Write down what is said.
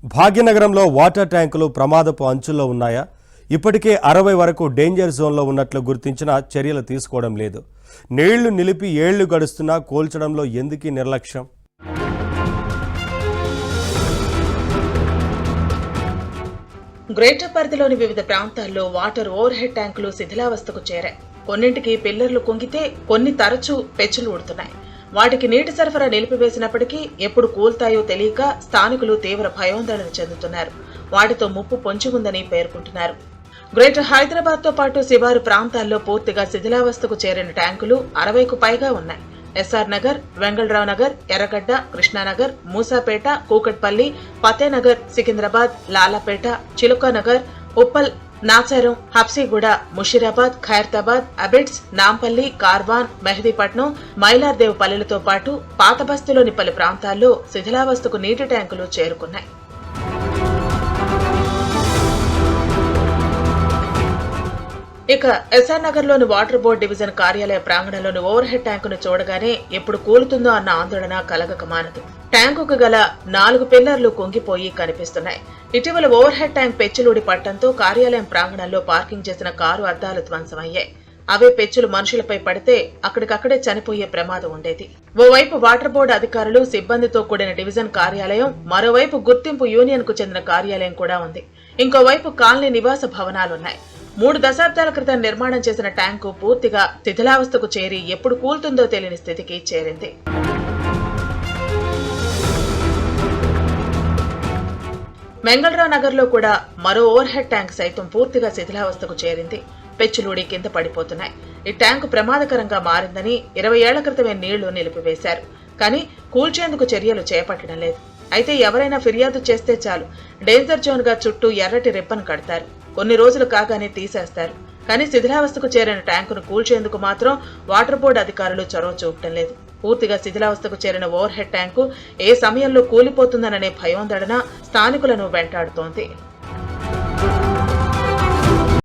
భాగ్యనగరంలో వాటర్ ట్యాంకులు ప్రమాదపు అంచుల్లో ఉన్నాయా? ఇప్పటికే 60 వరకు డేంజర్ జోన్లో ఉన్నట్లు గుర్తించినా చర్యలు తీసుకోవడం లేదు. నీళ్లు నిలిపి ఏళ్లు గడుస్తున్నా కోల్చడంలో ఎందుకీ నిర్లక్ష్యం? గ్రేటర్ పరిధిలోని వివిధ ప్రాంతాల్లో వాటర్ ఓవర్ హెడ్ ట్యాంకులు శిథిలావస్థకు చేరాయి. కొన్నింటికి పిల్లర్లు కుంగితే కొన్ని తరచూ పెచ్చులు ఊడుతున్నాయి. వాటికి నీటి సరఫరా నిలిపివేసినప్పటికీ ఎప్పుడు కూల్తాయో తెలియక స్థానికులు తీవ్ర భయోందోళన చెందుతున్నారు. వాటితో ముప్పు పొంచి ఉందని పేర్కొంటున్నారు. గ్రేటర్ హైదరాబాద్ తో పాటు శివారు ప్రాంతాల్లో పూర్తిగా శిథిలావస్థకు చేరిన ట్యాంకులు 60కు పైగా ఉన్నాయి. ఎస్ఆర్ నగర్, వెంగళరావు నగర్, ఎర్రగడ్డ, కృష్ణానగర్, మూసాపేట, కూకట్పల్లి, ఫతేనగర్, సికింద్రాబాద్, లాలాపేట, చిలుకానగర్, ఉప్పల్, నాచారం, హబ్సీగూడ, ముషీరాబాద్, ఖైరతాబాద్, అబిడ్స్, నాంపల్లి, కార్వాన్, మెహదీపట్నం, మైలార్దేవ్ పల్లెలతో పాటు పాతబస్తీలోని పలు ప్రాంతాల్లో శిథిలావస్థకు నీటి ట్యాంకులు చేరుకున్నాయి. ఇక ఎస్ఆర్ నగర్ లోని వాటర్ బోర్డు డివిజన్ కార్యాలయ ప్రాంగణంలోని ఓవర్ హెడ్ ట్యాంకును చూడగానే ఎప్పుడు కూలుతుందో అన్న ఆందోళన కలగక మానదు. ట్యాంకుకు గల 4 పిల్లర్లు కుంగిపోయి కనిపిస్తున్నాయి. ఇటీవల ఓవర్ హెడ్ ట్యాంక్ పెచ్చులూడి పట్టడంతో కార్యాలయం ప్రాంగణంలో పార్కింగ్ చేసిన కారు అద్దాలు ధ్వంసమయ్యాయి. అవే పెచ్చులు మనుషులపై పడితే అక్కడికక్కడే చనిపోయే ప్రమాదం ఉండేది. ఓవైపు వాటర్ బోర్డు అధికారులు, సిబ్బందితో కూడిన డివిజన్ కార్యాలయం, మరోవైపు గుర్తింపు యూనియన్ కు చెందిన కార్యాలయం కూడా ఉంది. ఇంకోవైపు కాలనీ నివాస భవనాలున్నాయి. 3 దశాబ్దాల క్రితం నిర్మాణం చేసిన ట్యాంకు పూర్తిగా శిథిలావస్థకు చేరి ఎప్పుడు కూల్తుందో తెలియని స్థితికి చేరింది. వెంగళరావు నగర్ లో కూడా మరో ఓవర్ హెడ్ ట్యాంక్ సైతం పూర్తిగా శిథిలావస్థకు చేరింది. పెచ్చులూడి కింద పడిపోతున్నాయి. ఈ ట్యాంకు ప్రమాదకరంగా మారిందని 20 ఏళ్ల క్రితమే నీళ్లు నిలిపివేశారు. కానీ కూల్చేందుకు చర్యలు చేపట్టడం లేదు. అయితే ఎవరైనా ఫిర్యాదు చేస్తే చాలు, డేంజర్ జోన్ గా చుట్టూ ఎర్రటి రిబ్బన్ కడతారు. కొన్ని రోజులు కాగానే తీసేస్తారు. కానీ శిథిలావస్థకు చేరిన ట్యాంకును కూల్చేందుకు మాత్రం వాటర్ బోర్డు అధికారులు చొరవ చూపటం లేదు. పూర్తిగా శిథిలావస్థకు చేరిన ఓవర్ హెడ్ ట్యాంకు ఏ సమయంలో కూలిపోతుందననే భయోందోళన స్థానికులను వెంటాడుతోంది.